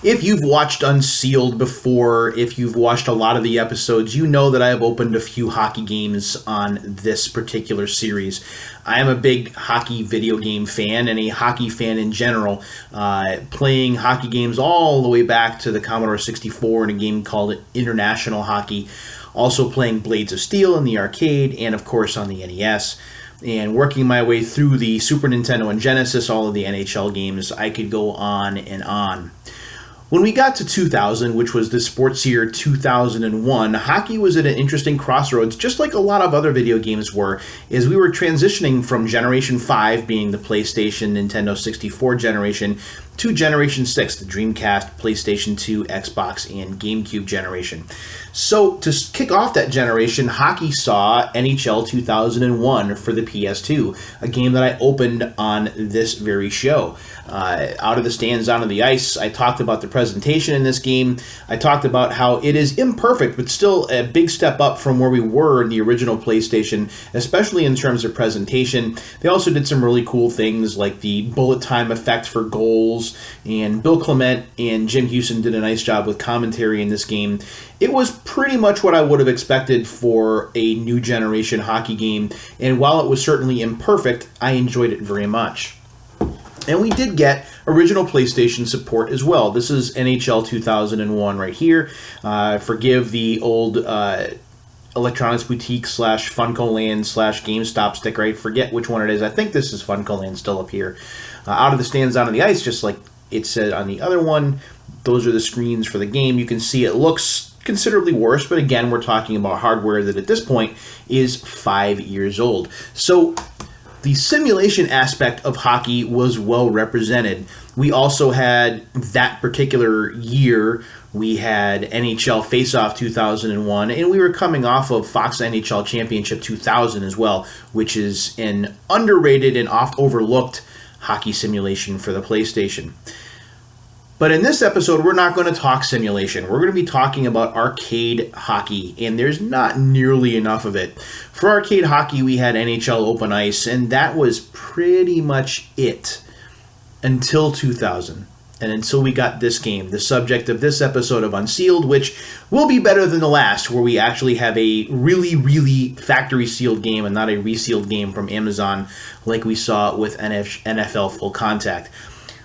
If you've watched Unsealed before, if you've watched a lot of the episodes, you know that I have opened a few hockey games on this particular series. I am a big hockey video game fan and a hockey fan in general, playing hockey games all the way back to the Commodore 64 in a game called International Hockey, also playing Blades of Steel in the arcade and, of course, on the NES. And working my way through the Super Nintendo and Genesis, all of the NHL games, I could go on and on. When we got to 2000, which was the sports year 2001, hockey was at an interesting crossroads, just like a lot of other video games were, as we were transitioning from Generation 5, being the PlayStation, Nintendo 64 generation, to Generation 6, the Dreamcast, PlayStation 2, Xbox, and GameCube generation. So, to kick off that generation, hockey saw NHL 2001 for the PS2, a game that I opened on this very show. Out of the stands, onto the ice, I talked about the presentation in this game. I talked about how it is imperfect, but still a big step up from where we were in the original PlayStation, especially in terms of presentation. They also did some really cool things like the bullet time effect for goals, and Bill Clement and Jim Houston did a nice job with commentary in this game. It was pretty much what I would have expected for a new generation hockey game, and while it was certainly imperfect, I enjoyed it very much. And we did get original PlayStation support as well. This is NHL 2001 right here. Forgive the old Electronics Boutique / FuncoLand / GameStop sticker. I forget which one it is. I think this is FuncoLand still up here. Out of the stands, onto the ice, just like it said on the other one. Those are the screens for the game. You can see it looks considerably worse, but again, we're talking about hardware that at this point is 5 years old. So the simulation aspect of hockey was well represented. We also had that particular year, we had NHL Face-Off 2001, and we were coming off of Fox NHL Championship 2000 as well, which is an underrated and oft overlooked hockey simulation for the PlayStation. But in this episode, we're not going to talk simulation. We're going to be talking about arcade hockey, and there's not nearly enough of it. For arcade hockey, we had NHL Open Ice, and that was pretty much it until 2000. And until we got this game, the subject of this episode of Unsealed, which will be better than the last, where we actually have a really, really factory-sealed game and not a resealed game from Amazon like we saw with NFL Full Contact.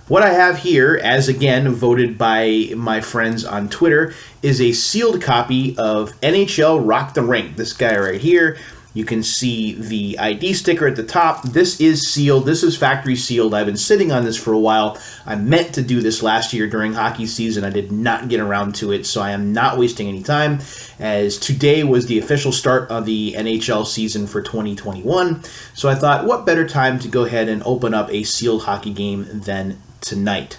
What I have here, as again voted by my friends on Twitter, is a sealed copy of NHL Rock the Rink. This guy right here. You can see the ID sticker at the top. This is sealed. This is factory sealed. I've been sitting on this for a while. I meant to do this last year during hockey season. I did not get around to it, so I am not wasting any time, as today was the official start of the NHL season for 2021. So I thought, what better time to go ahead and open up a sealed hockey game than tonight.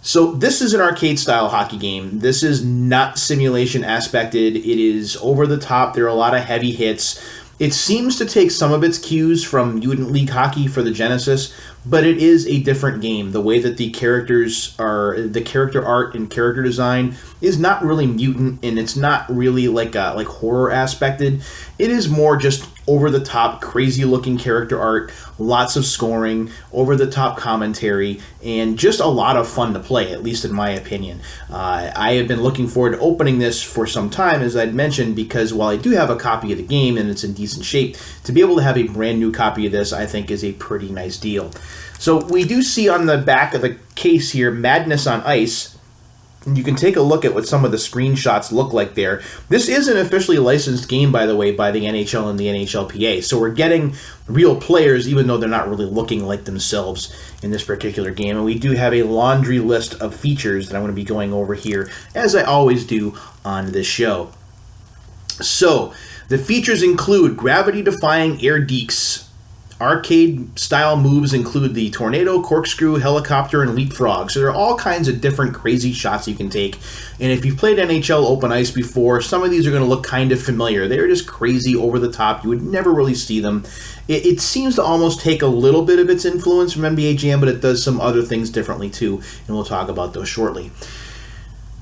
So this is an arcade-style hockey game. This is not simulation aspected. It is over the top. There are a lot of heavy hits. It seems to take some of its cues from Mutant League Hockey for the Genesis, but it is a different game. The way that the characters are, the character art and character design is not really mutant, and it's not really like horror aspected. It is more just over-the-top, crazy-looking character art, lots of scoring, over-the-top commentary, and just a lot of fun to play, at least in my opinion. I have been looking forward to opening this for some time, as I'd mentioned, because while I do have a copy of the game and it's in decent shape, to be able to have a brand new copy of this, I think, is a pretty nice deal. So we do see on the back of the case here, Madness on Ice. You can take a look at what some of the screenshots look like there. This is an officially licensed game, by the way, by the NHL and the NHLPA. So we're getting real players, even though they're not really looking like themselves in this particular game. And we do have a laundry list of features that I'm going to be going over here, as I always do on this show. So the features include gravity-defying air dekes. Arcade-style moves include the tornado, corkscrew, helicopter, and leapfrog. So there are all kinds of different crazy shots you can take. And if you've played NHL Open Ice before, some of these are going to look kind of familiar. They're just crazy over the top. You would never really see them. It seems to almost take a little bit of its influence from NBA Jam, but it does some other things differently too. And we'll talk about those shortly.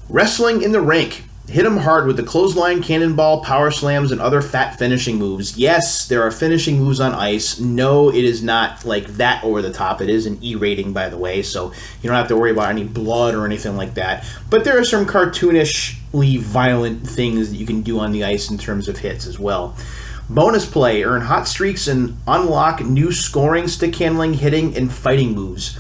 Wrestling in the Rink. Hit them hard with the clothesline, cannonball, power slams, and other fat finishing moves. Yes, there are finishing moves on ice. No, it is not like that over the top. It is an E rating, by the way, so you don't have to worry about any blood or anything like that. But there are some cartoonishly violent things that you can do on the ice in terms of hits as well. Bonus play, earn hot streaks and unlock new scoring, stick handling, hitting, and fighting moves.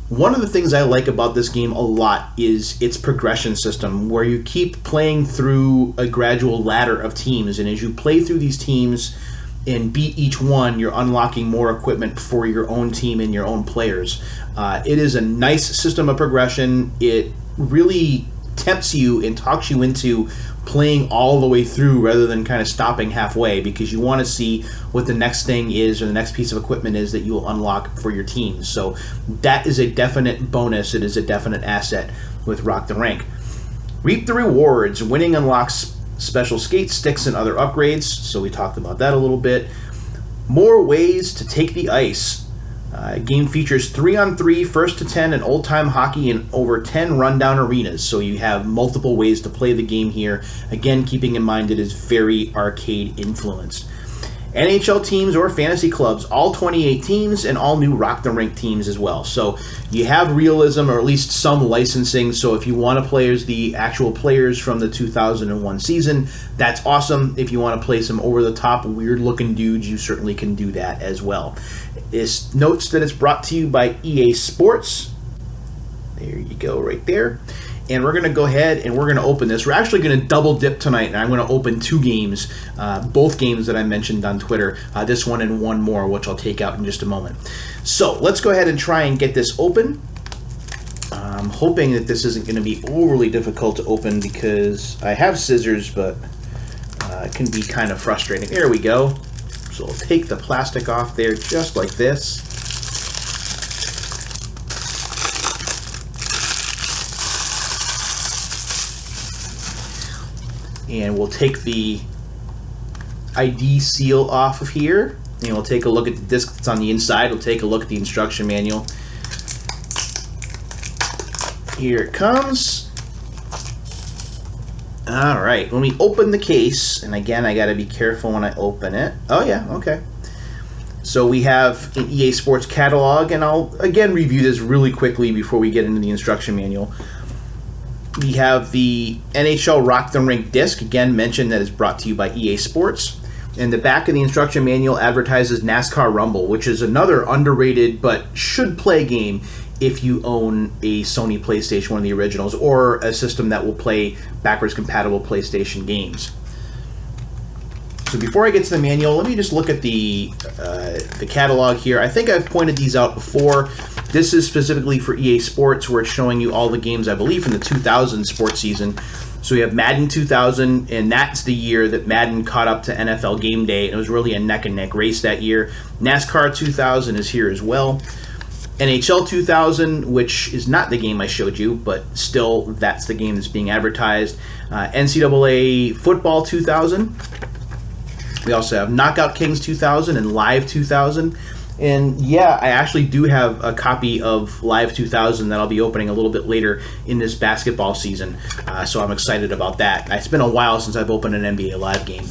One of the things I like about this game a lot is its progression system, where you keep playing through a gradual ladder of teams, and as you play through these teams and beat each one, you're unlocking more equipment for your own team and your own players. It is a nice system of progression. It really tempts you and talks you into playing all the way through rather than kind of stopping halfway, because you want to see what the next thing is or the next piece of equipment is that you will unlock for your team. So that is a definite bonus. It is a definite asset with Rock the Rink. Reap the rewards. Winning unlocks special skate sticks and other upgrades. So we talked about that a little bit. More ways to take the ice. Game features 3-on-3, first to 10, and old-time hockey in over 10 rundown arenas. So you have multiple ways to play the game here. Again, keeping in mind it is very arcade influenced. NHL teams or fantasy clubs, all 28 teams, and all new Rock the Rink teams as well. So you have realism, or at least some licensing. So if you want to play as the actual players from the 2001 season, that's awesome. If you want to play some over-the-top, weird-looking dudes, you certainly can do that as well. It notes that it's brought to you by EA Sports. There you go, right there. And we're going to go ahead and we're going to open this. We're actually going to double dip tonight, and I'm going to open two games, both games that I mentioned on Twitter, this one and one more, which I'll take out in just a moment. So let's go ahead and try and get this open. I'm hoping that this isn't going to be overly difficult to open because I have scissors, but it can be kind of frustrating. There we go. So I'll take the plastic off there just like this. And we'll take the ID seal off of here. And we'll take a look at the disc that's on the inside. We'll take a look at the instruction manual. Here it comes. All right, when we open the case, and again, I got to be careful when I open it. Oh, yeah, okay. So we have an EA Sports catalog, and I'll, again, review this really quickly before we get into the instruction manual. We have the NHL Rock the Rink disc, again, mentioned that is brought to you by EA Sports. And the back of the instruction manual advertises NASCAR Rumble, which is another underrated but should-play game if you own a Sony PlayStation, one of the originals, or a system that will play backwards compatible PlayStation games. So before I get to the manual, let me just look at the catalog here. I think I've pointed these out before. This is specifically for EA Sports, where it's showing you all the games, I believe, from the 2000 sports season. So we have Madden 2000, and that's the year that Madden caught up to NFL Game Day, and it was really a neck-and-neck race that year. NASCAR 2000 is here as well. NHL 2000, which is not the game I showed you, but still, that's the game that's being advertised. NCAA Football 2000. We also have Knockout Kings 2000 and Live 2000. And yeah, I actually do have a copy of Live 2000 that I'll be opening a little bit later in this basketball season. So I'm excited about that. It's been a while since I've opened an NBA Live game.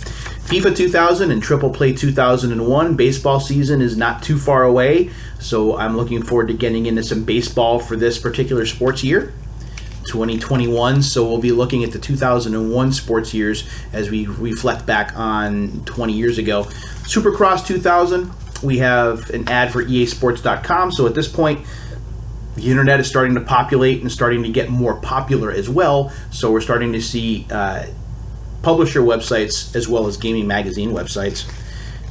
FIFA 2000 and Triple Play 2001. Baseball season is not too far away, so I'm looking forward to getting into some baseball for this particular sports year, 2021. So we'll be looking at the 2001 sports years as we reflect back on 20 years ago. Supercross 2000, we have an ad for easports.com. So at this point, the internet is starting to populate and starting to get more popular as well. So we're starting to see publisher websites as well as gaming magazine websites,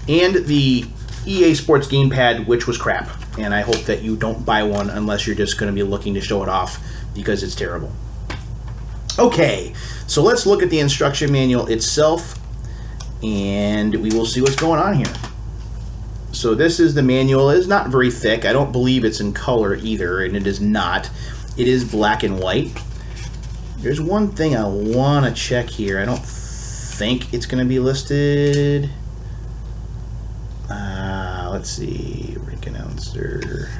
and the EA Sports gamepad, which was crap, and I hope that you don't buy one unless you're just going to be looking to show it off, because it's terrible. Okay, so let's look at the instruction manual itself, and we will see what's going on here. So this is the manual. It is not very thick. I don't believe it's in color either, and it is not. It is black and white. There's one thing I want to check here. I don't think it's going to be listed. Let's see. Rink announcer.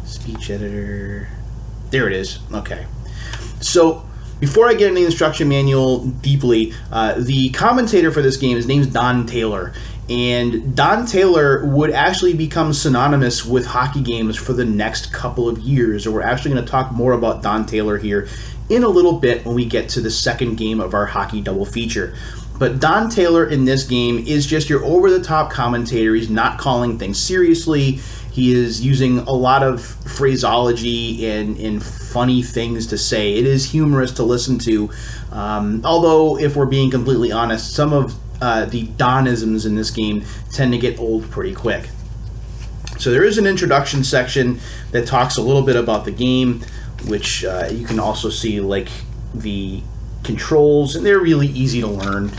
Speech editor. There it is. Okay. So Before I get into the instruction manual deeply, the commentator for this game, his name's Don Taylor. And Don Taylor would actually become synonymous with hockey games for the next couple of years. And we're actually going to talk more about Don Taylor here in a little bit when we get to the second game of our hockey double feature. But Don Taylor in this game is just your over-the-top commentator. He's not calling things seriously. He is using a lot of phraseology and funny things to say. It is humorous to listen to. Although, if we're being completely honest, some of the Donisms in this game tend to get old pretty quick. So there is an introduction section that talks a little bit about the game, which you can also see like the controls, and they're really easy to learn.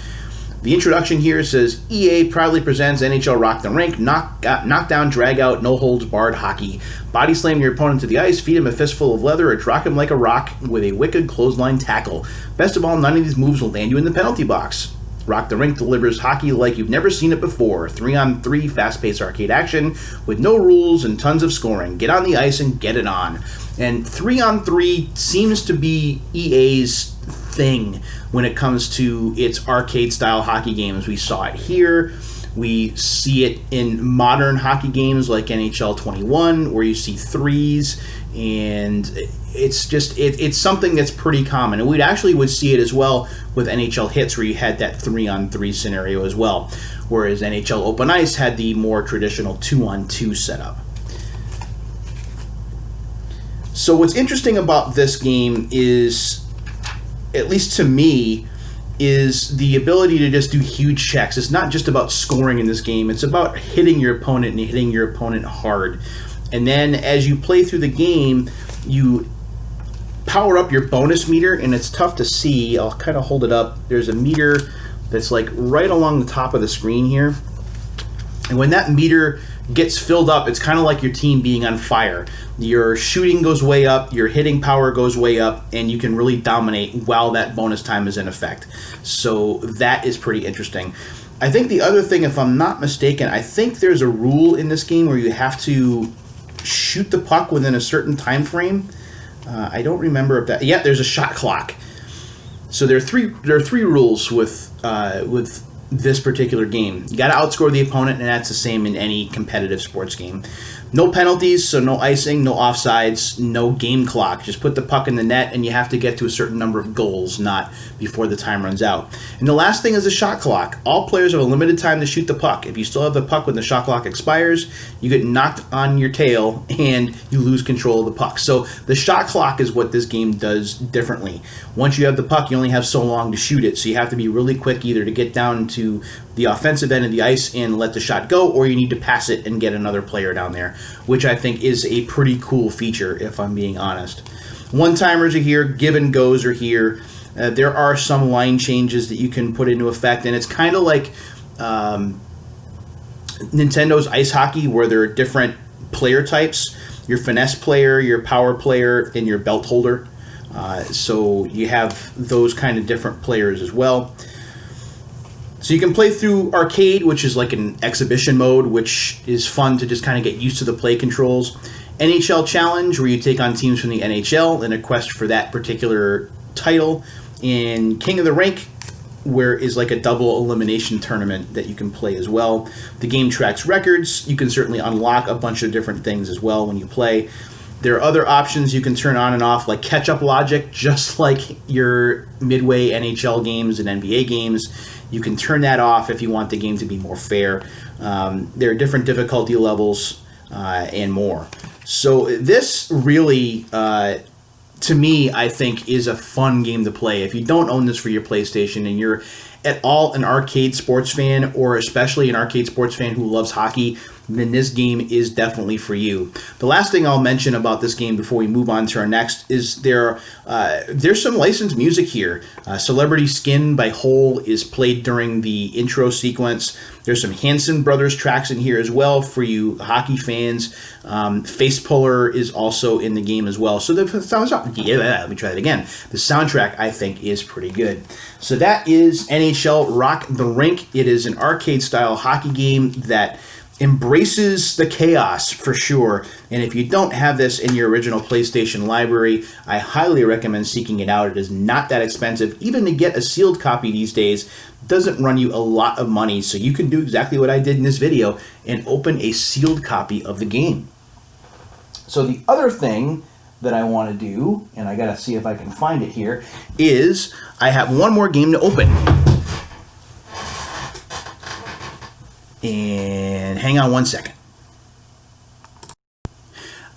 The introduction here says, EA proudly presents NHL Rock the Rink, knockdown, drag out, no holds barred hockey. Body slam your opponent to the ice, feed him a fistful of leather, or drop him like a rock with a wicked clothesline tackle. Best of all, none of these moves will land you in the penalty box. Rock the Rink delivers hockey like you've never seen it before. 3-on-3 fast-paced arcade action with no rules and tons of scoring. Get on the ice and get it on. And 3-on-3 seems to be EA's thing when it comes to its arcade-style hockey games. We saw it here. We see it in modern hockey games like NHL 21, where you see threes, and it's just it's something that's pretty common. And we actually would see it as well with NHL Hits, where you had that 3-on-3 scenario as well, whereas NHL Open Ice had the more traditional 2-on-2 setup. So what's interesting about this game is, at least to me, is the ability to just do huge checks. It's not just about scoring in this game. It's about hitting your opponent and hitting your opponent hard. And then as you play through the game, you power up your bonus meter, and it's tough to see. I'll kind of hold it up. There's a meter that's like right along the top of the screen here. And when that meter gets filled up, it's kind of like your team being on fire. Your shooting goes way up, your hitting power goes way up, and you can really dominate while that bonus time is in effect. So that is pretty interesting. I think the other thing, if I'm not mistaken, I think there's a rule in this game where you have to shoot the puck within a certain time frame. I don't remember if that... Yeah, there's a shot clock. So there are three rules with this particular game. You got to outscore the opponent, and that's the same in any competitive sports game. No penalties, so no icing, no offsides, no game clock. Just put the puck in the net, and you have to get to a certain number of goals, not before the time runs out. And the last thing is the shot clock. All players have a limited time to shoot the puck. If you still have the puck when the shot clock expires, you get knocked on your tail, and you lose control of the puck. So the shot clock is what this game does differently. Once you have the puck, you only have so long to shoot it, so you have to be really quick either to get down to the offensive end of the ice and let the shot go, or you need to pass it and get another player down there, which I think is a pretty cool feature, if I'm being honest. One-timers are here, give-and-goes are here. There are some line changes that you can put into effect, and it's kind of like Nintendo's Ice Hockey, where there are different player types. Your finesse player, your power player, and your belt holder. So you have those kind of different players as well. So you can play through Arcade, which is like an exhibition mode, which is fun to just kind of get used to the play controls. NHL Challenge, where you take on teams from the NHL in a quest for that particular title. And King of the Rink, where is like a double elimination tournament that you can play as well. The game tracks records. You can certainly unlock a bunch of different things as well when you play. There are other options you can turn on and off, like catch-up logic, just like your midway NHL games and NBA games. You can turn that off if you want the game to be more fair. There are different difficulty levels and more. So this really, to me, I think is a fun game to play. If you don't own this for your PlayStation and you're at all an arcade sports fan, or especially an arcade sports fan who loves hockey, then this game is definitely for you. The last thing I'll mention about this game before we move on to our next is there's some licensed music here. Celebrity Skin by Hole is played during the intro sequence. There's some Hanson Brothers tracks in here as well for you hockey fans. Face Puller is also in the game as well. So let me try that again. The soundtrack, I think, is pretty good. So that is NHL Rock the Rink. It is an arcade-style hockey game that embraces the chaos for sure. And if you don't have this in your original PlayStation library, I highly recommend seeking it out. It is not that expensive. Even to get a sealed copy these days doesn't run you a lot of money, so you can do exactly what I did in this video and open a sealed copy of the game. So the other thing that I want to do, and I gotta see if I can find it here, is I have one more game to open. And hang on one second.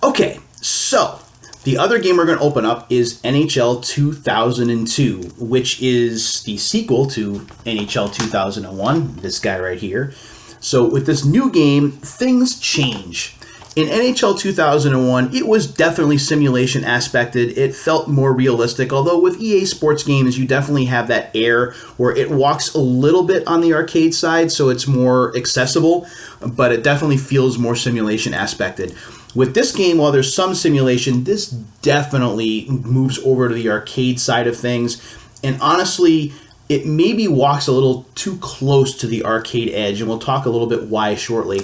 Okay, so the other game we're going to open up is NHL 2002, which is the sequel to NHL 2001, this guy right here. So with this new game, things change. In NHL 2001, it was definitely simulation aspected. It felt more realistic, although with EA Sports games, you definitely have that air where it walks a little bit on the arcade side, so it's more accessible, but it definitely feels more simulation aspected. With this game, while there's some simulation, this definitely moves over to the arcade side of things, and honestly, it maybe walks a little too close to the arcade edge, and we'll talk a little bit why shortly.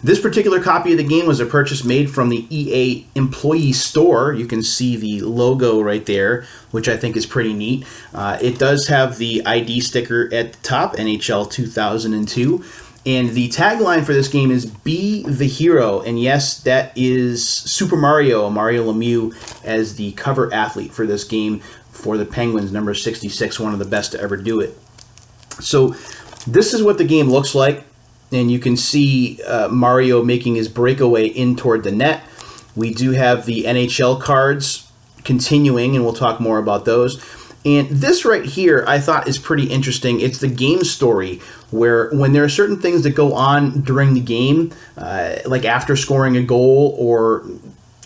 This particular copy of the game was a purchase made from the EA employee store. You can see the logo right there, which I think is pretty neat. It does have the ID sticker at the top, NHL 2002. And the tagline for this game is "Be the Hero." And yes, that is Super Mario Lemieux as the cover athlete for this game for the Penguins, number 66, one of the best to ever do it. So this is what the game looks like. And you can see Mario making his breakaway in toward the net. We do have the NHL cards continuing, and we'll talk more about those. And this right here I thought is pretty interesting. It's the game story, where when there are certain things that go on during the game, like after scoring a goal or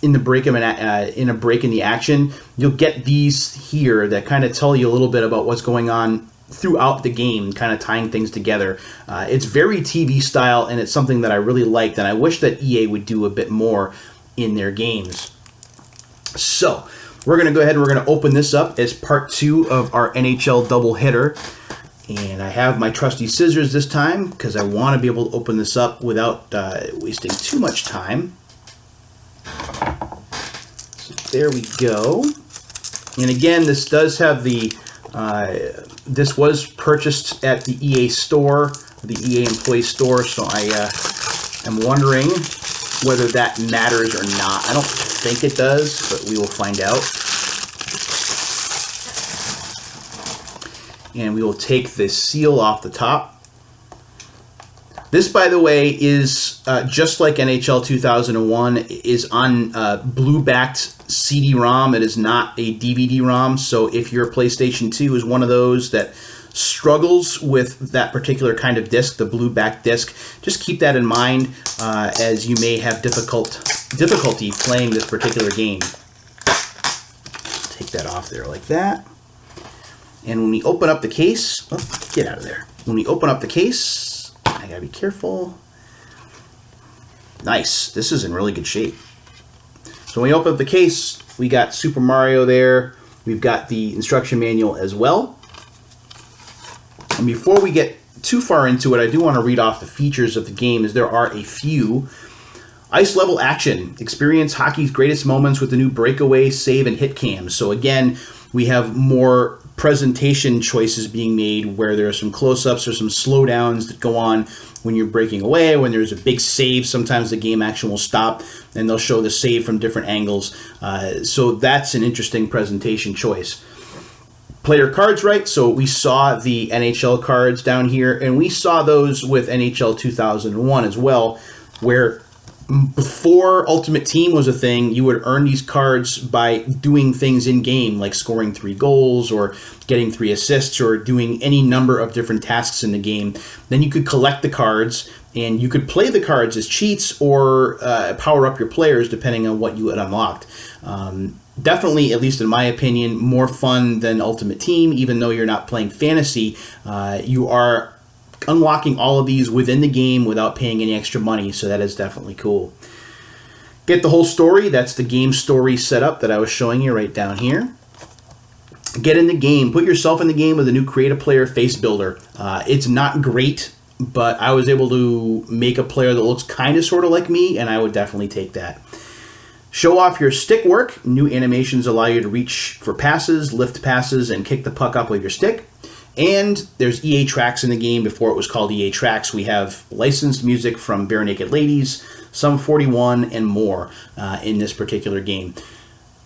in the break of in a break in the action, you'll get these here that kind of tell you a little bit about what's going on throughout the game, kind of tying things together. It's very TV style, and it's something that I really liked, and I wish that EA would do a bit more in their games. So we're going to go ahead and we're going to open this up as part 2 of our NHL doubleheader. And I have my trusty scissors this time because I want to be able to open this up without wasting too much time. So there we go. And again, this does have the this was purchased at the EA store, the EA employee store, so I am wondering whether that matters or not. I don't think it does, but we will find out. And we will take the seal off the top. This, by the way, is just like NHL 2001, is on blue-backed CD-ROM. It is not a DVD-ROM, so if your PlayStation 2 is one of those that struggles with that particular kind of disc, the blue-backed disc, just keep that in mind as you may have difficulty playing this particular game. Take that off there like that. And when we open up the case, oh, get out of there. When we open up the case, I gotta be careful. Nice, this is in really good shape. So when we open up the case, we got Super Mario there. We've got the instruction manual as well. And before we get too far into it, I do want to read off the features of the game, as there are a few. Ice level action. Experience hockey's greatest moments with the new breakaway, save, and hit cams. So again, we have more presentation choices being made where there are some close-ups or some slowdowns that go on when you're breaking away. When there's a big save, sometimes the game action will stop and they'll show the save from different angles. So that's an interesting presentation choice. Player cards, right? So we saw the NHL cards down here, and we saw those with NHL 2001 as well, where before Ultimate Team was a thing, you would earn these cards by doing things in-game, like scoring 3 goals or getting 3 assists or doing any number of different tasks in the game. Then you could collect the cards, and you could play the cards as cheats or power up your players depending on what you had unlocked. Definitely, at least in my opinion, more fun than Ultimate Team. Even though you're not playing fantasy, you are unlocking all of these within the game without paying any extra money, so that is definitely cool. Get the whole story. That's the game story setup that I was showing you right down here. Get in the game. Put yourself in the game with a new Create a Player Face Builder. It's not great, but I was able to make a player that looks kind of sort of like me, and I would definitely take that. Show off your stick work. New animations allow you to reach for passes, lift passes, and kick the puck up with your stick. And there's EA Tracks in the game. Before it was called EA Tracks, we have licensed music from Bare Naked Ladies, Sum 41, and more in this particular game.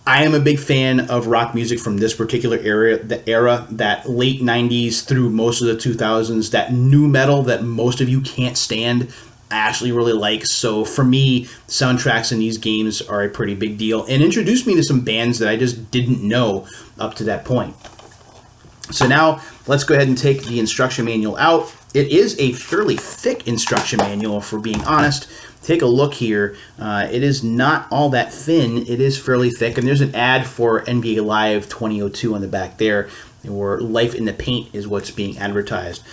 I am a big fan of rock music from this particular era, that late 90s through most of the 2000s, that new metal that most of you can't stand. I actually really like. So for me, soundtracks in these games are a pretty big deal and introduced me to some bands that I just didn't know up to that point. So now let's go ahead and take the instruction manual out. It is a fairly thick instruction manual, if we're being honest. Take a look here. It is not all that thin. It is fairly thick, and there's an ad for NBA Live 2002 on the back there, where Life in the Paint is what's being advertised.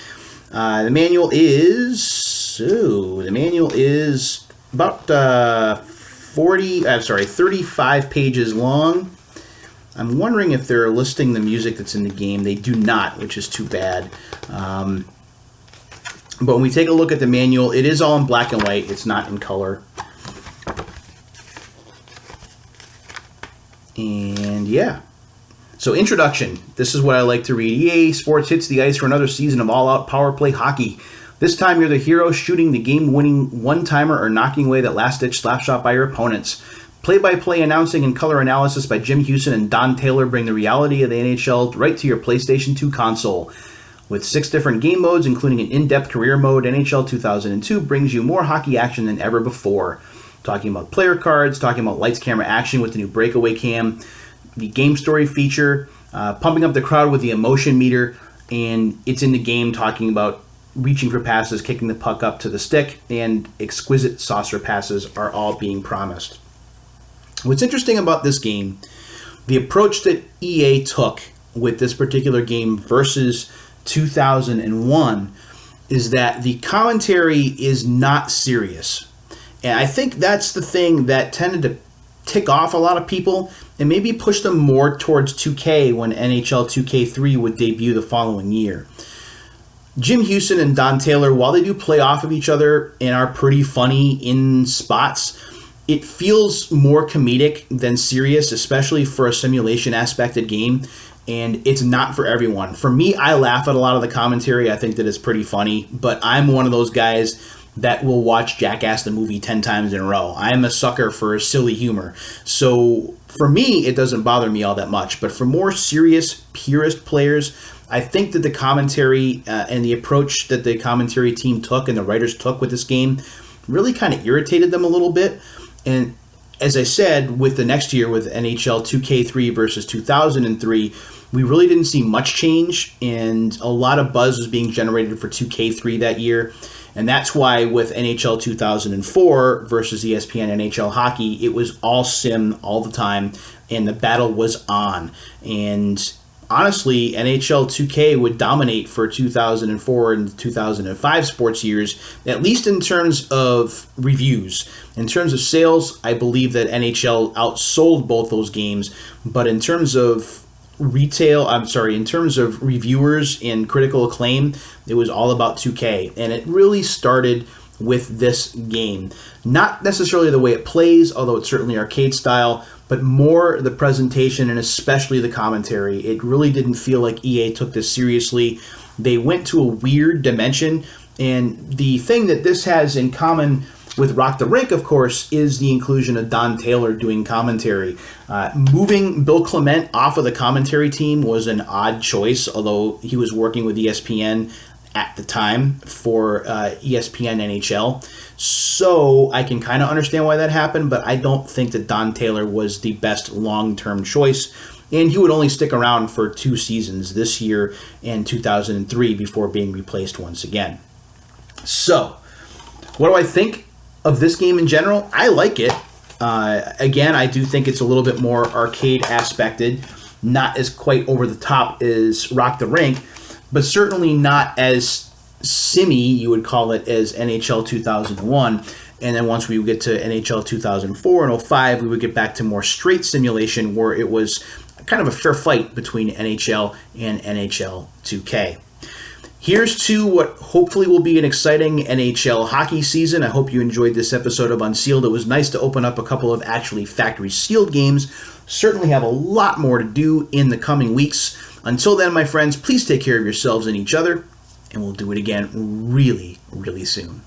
The manual is about 35 pages long. I'm wondering if they're listing the music that's in the game. They do not, which is too bad. But when we take a look at the manual, it is all in black and white. It's not in color. And yeah. So introduction. This is what I like to read. EA Sports hits the ice for another season of all-out power play hockey. This time you're the hero shooting the game-winning one-timer or knocking away that last-ditch slap shot by your opponents. Play-by-play announcing and color analysis by Jim Houston and Don Taylor bring the reality of the NHL right to your PlayStation 2 console. With 6 different game modes, including an in-depth career mode, NHL 2002 brings you more hockey action than ever before. Talking about player cards, talking about lights, camera, action with the new breakaway cam, the game story feature, pumping up the crowd with the emotion meter, and it's in the game talking about reaching for passes, kicking the puck up to the stick, and exquisite saucer passes are all being promised. What's interesting about this game, the approach that EA took with this particular game versus 2001, is that the commentary is not serious. And I think that's the thing that tended to tick off a lot of people and maybe push them more towards 2K when NHL 2K3 would debut the following year. Jim Houston and Don Taylor, while they do play off of each other and are pretty funny in spots, it feels more comedic than serious, especially for a simulation aspected game, and it's not for everyone. For me, I laugh at a lot of the commentary. I think that it's pretty funny, but I'm one of those guys that will watch Jackass the movie 10 times in a row. I'm a sucker for silly humor. So for me, it doesn't bother me all that much, but for more serious, purist players, I think that the commentary and the approach that the commentary team took and the writers took with this game really kind of irritated them a little bit. And as I said, with the next year, with NHL 2K3 versus 2003, we really didn't see much change, and a lot of buzz was being generated for 2K3 that year. And that's why with NHL 2004 versus ESPN NHL Hockey, it was all sim all the time, and the battle was on. And honestly, NHL 2K would dominate for 2004 and 2005 sports years, at least in terms of reviews. In terms of sales, I believe that NHL outsold both those games, but in terms of in terms of reviewers and critical acclaim, it was all about 2K, and it really started with this game. Not necessarily the way it plays, although it's certainly arcade style, but more the presentation and especially the commentary. It really didn't feel like EA took this seriously. They went to a weird dimension, and the thing that this has in common with Rock the Rink, of course, is the inclusion of Don Taylor doing commentary. Moving Bill Clement off of the commentary team was an odd choice, although he was working with ESPN at the time for ESPN NHL. So I can kind of understand why that happened, but I don't think that Don Taylor was the best long-term choice. And he would only stick around for 2 seasons, this year and 2003, before being replaced once again. So, what do I think of this game in general? I like it. Again, I do think it's a little bit more arcade aspected, not as quite over the top as Rock the Rink, but certainly not as simmy, you would call it, as NHL 2001. And then once we get to NHL 2004 and 05, we would get back to more straight simulation, where it was kind of a fair fight between NHL and NHL 2K. Here's to what hopefully will be an exciting NHL hockey season. I hope you enjoyed this episode of Unsealed. It was nice to open up a couple of actually factory sealed games. Certainly have a lot more to do in the coming weeks. Until then, my friends, please take care of yourselves and each other, and we'll do it again really, really soon.